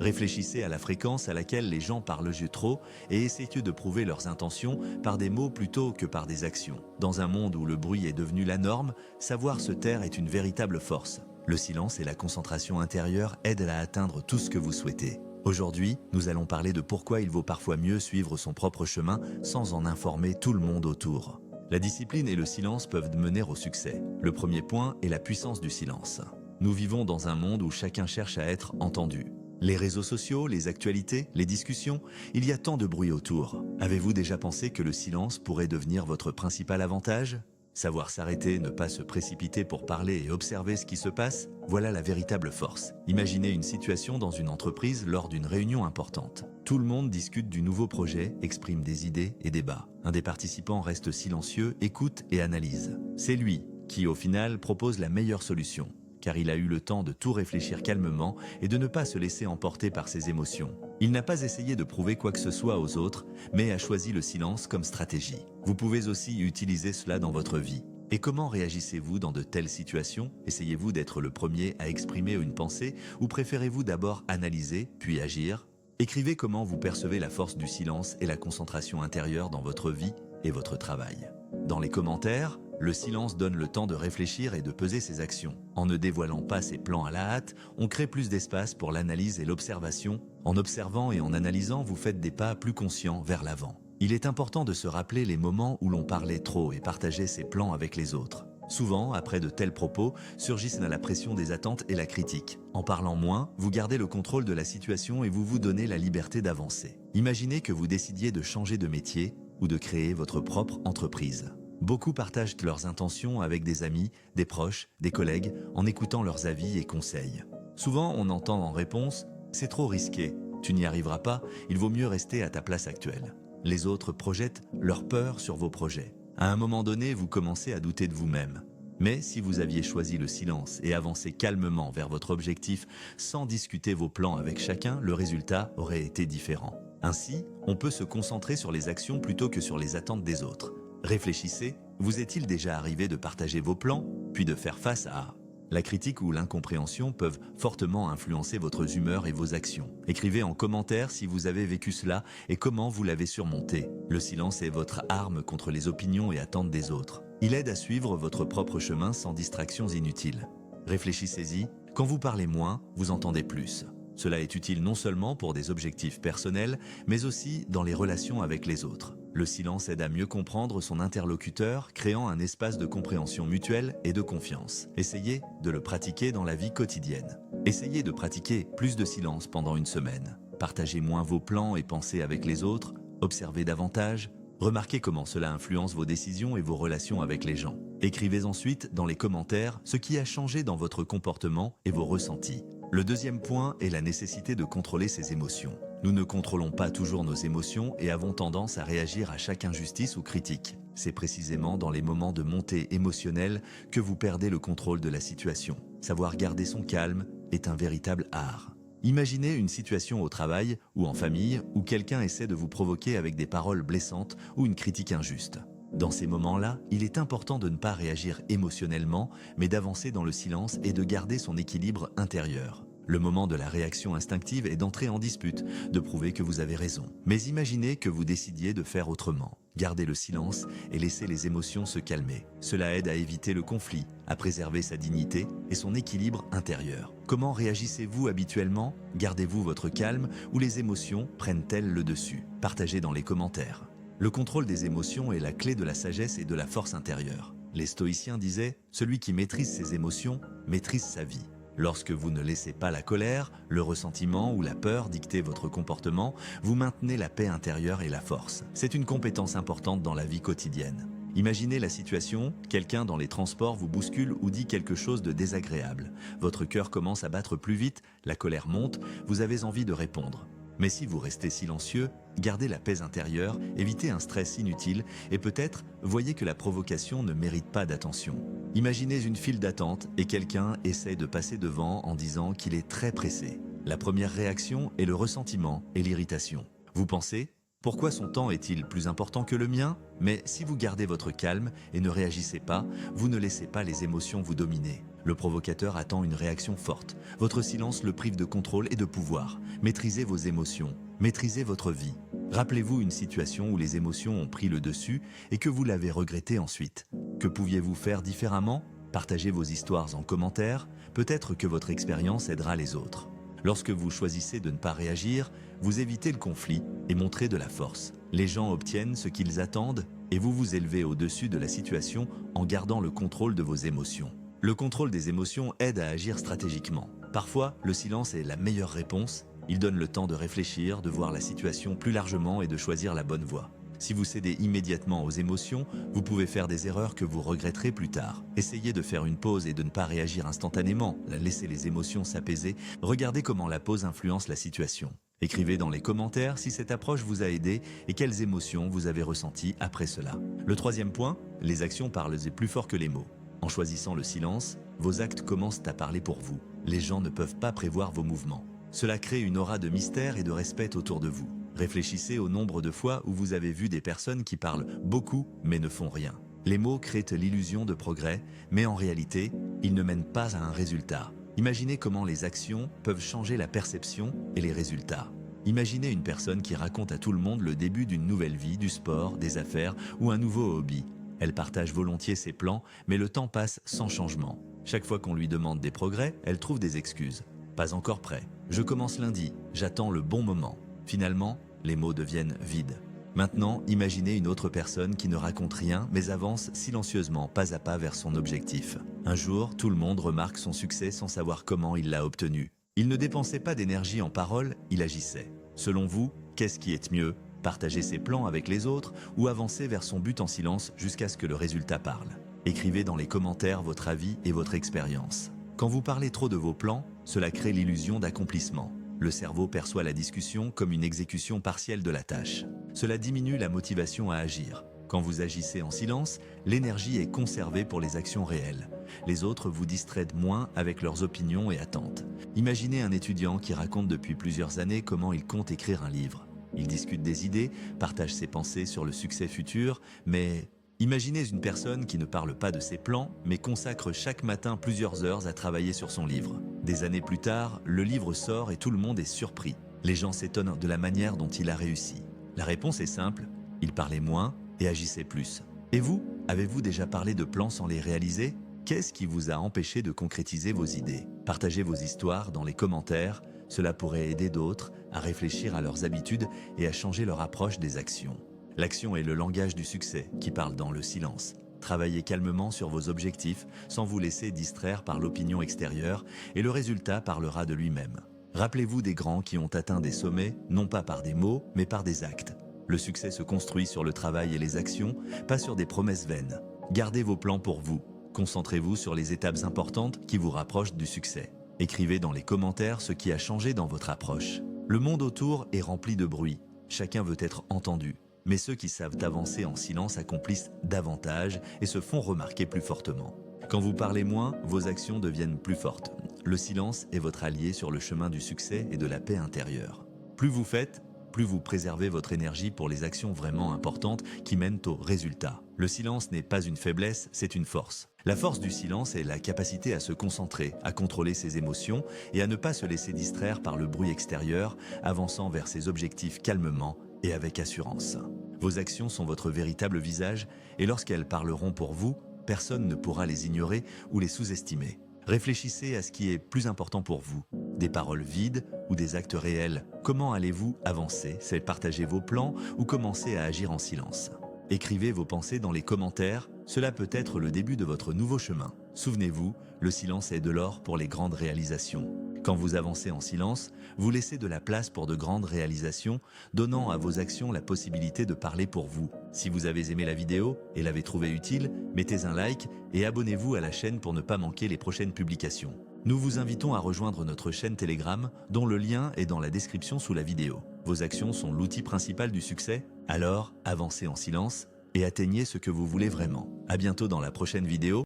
Réfléchissez à la fréquence à laquelle les gens parlent trop et essayez de prouver leurs intentions par des mots plutôt que par des actions. Dans un monde où le bruit est devenu la norme, savoir se taire est une véritable force. Le silence et la concentration intérieure aident à atteindre tout ce que vous souhaitez. Aujourd'hui, nous allons parler de pourquoi il vaut parfois mieux suivre son propre chemin sans en informer tout le monde autour. La discipline et le silence peuvent mener au succès. Le premier point est la puissance du silence. Nous vivons dans un monde où chacun cherche à être entendu. Les réseaux sociaux, les actualités, les discussions, il y a tant de bruit autour. Avez-vous déjà pensé que le silence pourrait devenir votre principal avantage ? Savoir s'arrêter, ne pas se précipiter pour parler et observer ce qui se passe, voilà la véritable force. Imaginez une situation dans une entreprise lors d'une réunion importante. Tout le monde discute du nouveau projet, exprime des idées et débat. Un des participants reste silencieux, écoute et analyse. C'est lui qui, au final, propose la meilleure solution, car il a eu le temps de tout réfléchir calmement et de ne pas se laisser emporter par ses émotions. Il n'a pas essayé de prouver quoi que ce soit aux autres, mais a choisi le silence comme stratégie. Vous pouvez aussi utiliser cela dans votre vie. Et comment réagissez-vous dans de telles situations? Essayez-vous d'être le premier à exprimer une pensée ou préférez-vous d'abord analyser, puis agir? Écrivez comment vous percevez la force du silence et la concentration intérieure dans votre vie et votre travail. Dans les commentaires, le silence donne le temps de réfléchir et de peser ses actions. En ne dévoilant pas ses plans à la hâte, on crée plus d'espace pour l'analyse et l'observation. En observant et en analysant, vous faites des pas plus conscients vers l'avant. Il est important de se rappeler les moments où l'on parlait trop et partageait ses plans avec les autres. Souvent, après de tels propos, surgissent la pression des attentes et la critique. En parlant moins, vous gardez le contrôle de la situation et vous vous donnez la liberté d'avancer. Imaginez que vous décidiez de changer de métier ou de créer votre propre entreprise. Beaucoup partagent leurs intentions avec des amis, des proches, des collègues, en écoutant leurs avis et conseils. Souvent, on entend en réponse « c'est trop risqué, tu n'y arriveras pas, il vaut mieux rester à ta place actuelle ». Les autres projettent leur peur sur vos projets. À un moment donné, vous commencez à douter de vous-même. Mais si vous aviez choisi le silence et avancé calmement vers votre objectif sans discuter vos plans avec chacun, le résultat aurait été différent. Ainsi, on peut se concentrer sur les actions plutôt que sur les attentes des autres. Réfléchissez, vous est-il déjà arrivé de partager vos plans, puis de faire face à la critique ou l'incompréhension peuvent fortement influencer votre humeur et vos actions. Écrivez en commentaire si vous avez vécu cela et comment vous l'avez surmonté. Le silence est votre arme contre les opinions et attentes des autres. Il aide à suivre votre propre chemin sans distractions inutiles. Réfléchissez-y, quand vous parlez moins, vous entendez plus. Cela est utile non seulement pour des objectifs personnels, mais aussi dans les relations avec les autres. Le silence aide à mieux comprendre son interlocuteur, créant un espace de compréhension mutuelle et de confiance. Essayez de le pratiquer dans la vie quotidienne. Essayez de pratiquer plus de silence pendant une semaine. Partagez moins vos plans et pensées avec les autres, observez davantage, remarquez comment cela influence vos décisions et vos relations avec les gens. Écrivez ensuite dans les commentaires ce qui a changé dans votre comportement et vos ressentis. Le deuxième point est la nécessité de contrôler ses émotions. Nous ne contrôlons pas toujours nos émotions et avons tendance à réagir à chaque injustice ou critique. C'est précisément dans les moments de montée émotionnelle que vous perdez le contrôle de la situation. Savoir garder son calme est un véritable art. Imaginez une situation au travail ou en famille où quelqu'un essaie de vous provoquer avec des paroles blessantes ou une critique injuste. Dans ces moments-là, il est important de ne pas réagir émotionnellement, mais d'avancer dans le silence et de garder son équilibre intérieur. Le moment de la réaction instinctive est d'entrer en dispute, de prouver que vous avez raison. Mais imaginez que vous décidiez de faire autrement. Gardez le silence et laissez les émotions se calmer. Cela aide à éviter le conflit, à préserver sa dignité et son équilibre intérieur. Comment réagissez-vous habituellement? Gardez-vous votre calme ou les émotions prennent-elles le dessus? Partagez dans les commentaires. Le contrôle des émotions est la clé de la sagesse et de la force intérieure. Les stoïciens disaient « Celui qui maîtrise ses émotions maîtrise sa vie ». Lorsque vous ne laissez pas la colère, le ressentiment ou la peur dicter votre comportement, vous maintenez la paix intérieure et la force. C'est une compétence importante dans la vie quotidienne. Imaginez la situation, quelqu'un dans les transports vous bouscule ou dit quelque chose de désagréable. Votre cœur commence à battre plus vite, la colère monte, vous avez envie de répondre. Mais si vous restez silencieux, gardez la paix intérieure, évitez un stress inutile et peut-être voyez que la provocation ne mérite pas d'attention. Imaginez une file d'attente et quelqu'un essaie de passer devant en disant qu'il est très pressé. La première réaction est le ressentiment et l'irritation. Vous pensez Pourquoi son temps est-il plus important que le mien? Mais si vous gardez votre calme et ne réagissez pas, vous ne laissez pas les émotions vous dominer. Le provocateur attend une réaction forte. Votre silence le prive de contrôle et de pouvoir. Maîtrisez vos émotions. Maîtrisez votre vie. Rappelez-vous une situation où les émotions ont pris le dessus et que vous l'avez regretté ensuite. Que pouviez-vous faire différemment? Partagez vos histoires en commentaire. Peut-être que votre expérience aidera les autres. Lorsque vous choisissez de ne pas réagir, vous évitez le conflit et montrez de la force. Les gens obtiennent ce qu'ils attendent et vous vous élevez au-dessus de la situation en gardant le contrôle de vos émotions. Le contrôle des émotions aide à agir stratégiquement. Parfois, le silence est la meilleure réponse. Il donne le temps de réfléchir, de voir la situation plus largement et de choisir la bonne voie. Si vous cédez immédiatement aux émotions, vous pouvez faire des erreurs que vous regretterez plus tard. Essayez de faire une pause et de ne pas réagir instantanément. Laissez les émotions s'apaiser. Regardez comment la pause influence la situation. Écrivez dans les commentaires si cette approche vous a aidé et quelles émotions vous avez ressenties après cela. Le troisième point, les actions parlent plus fort que les mots. En choisissant le silence, vos actes commencent à parler pour vous. Les gens ne peuvent pas prévoir vos mouvements. Cela crée une aura de mystère et de respect autour de vous. Réfléchissez au nombre de fois où vous avez vu des personnes qui parlent beaucoup mais ne font rien. Les mots créent l'illusion de progrès, mais en réalité, ils ne mènent pas à un résultat. Imaginez comment les actions peuvent changer la perception et les résultats. Imaginez une personne qui raconte à tout le monde le début d'une nouvelle vie, du sport, des affaires ou un nouveau hobby. Elle partage volontiers ses plans, mais le temps passe sans changement. Chaque fois qu'on lui demande des progrès, elle trouve des excuses. Pas encore prêt. Je commence lundi, j'attends le bon moment. Finalement, les mots deviennent vides. Maintenant, imaginez une autre personne qui ne raconte rien mais avance silencieusement pas à pas vers son objectif. Un jour, tout le monde remarque son succès sans savoir comment il l'a obtenu. Il ne dépensait pas d'énergie en paroles, il agissait. Selon vous, qu'est-ce qui est mieux? Partager ses plans avec les autres ou avancer vers son but en silence jusqu'à ce que le résultat parle? Écrivez dans les commentaires votre avis et votre expérience. Quand vous parlez trop de vos plans, cela crée l'illusion d'accomplissement. Le cerveau perçoit la discussion comme une exécution partielle de la tâche. Cela diminue la motivation à agir. Quand vous agissez en silence, l'énergie est conservée pour les actions réelles. Les autres vous distraient moins avec leurs opinions et attentes. Imaginez un étudiant qui raconte depuis plusieurs années comment il compte écrire un livre. Il discute des idées, partage ses pensées sur le succès futur, mais imaginez une personne qui ne parle pas de ses plans, mais consacre chaque matin plusieurs heures à travailler sur son livre. Des années plus tard, le livre sort et tout le monde est surpris. Les gens s'étonnent de la manière dont il a réussi. La réponse est simple, il parlait moins et agissait plus. Et vous, avez-vous déjà parlé de plans sans les réaliser? Qu'est-ce qui vous a empêché de concrétiser vos idées? Partagez vos histoires dans les commentaires, cela pourrait aider d'autres à réfléchir à leurs habitudes et à changer leur approche des actions. L'action est le langage du succès qui parle dans le silence. Travaillez calmement sur vos objectifs sans vous laisser distraire par l'opinion extérieure et le résultat parlera de lui-même. Rappelez-vous des grands qui ont atteint des sommets, non pas par des mots, mais par des actes. Le succès se construit sur le travail et les actions, pas sur des promesses vaines. Gardez vos plans pour vous. Concentrez-vous sur les étapes importantes qui vous rapprochent du succès. Écrivez dans les commentaires ce qui a changé dans votre approche. Le monde autour est rempli de bruit. Chacun veut être entendu. Mais ceux qui savent avancer en silence accomplissent davantage et se font remarquer plus fortement. Quand vous parlez moins, vos actions deviennent plus fortes. Le silence est votre allié sur le chemin du succès et de la paix intérieure. Plus vous faites, plus vous préservez votre énergie pour les actions vraiment importantes qui mènent au résultat. Le silence n'est pas une faiblesse, c'est une force. La force du silence est la capacité à se concentrer, à contrôler ses émotions et à ne pas se laisser distraire par le bruit extérieur, avançant vers ses objectifs calmement et avec assurance. Vos actions sont votre véritable visage et lorsqu'elles parleront pour vous, personne ne pourra les ignorer ou les sous-estimer. Réfléchissez à ce qui est plus important pour vous. Des paroles vides ou des actes réels. Comment allez-vous avancer? C'est partager vos plans ou commencer à agir en silence? Écrivez vos pensées dans les commentaires. Cela peut être le début de votre nouveau chemin. Souvenez-vous, le silence est de l'or pour les grandes réalisations. Quand vous avancez en silence, vous laissez de la place pour de grandes réalisations, donnant à vos actions la possibilité de parler pour vous. Si vous avez aimé la vidéo et l'avez trouvée utile, mettez un like et abonnez-vous à la chaîne pour ne pas manquer les prochaines publications. Nous vous invitons à rejoindre notre chaîne Telegram, dont le lien est dans la description sous la vidéo. Vos actions sont l'outil principal du succès, alors avancez en silence et atteignez ce que vous voulez vraiment. À bientôt dans la prochaine vidéo.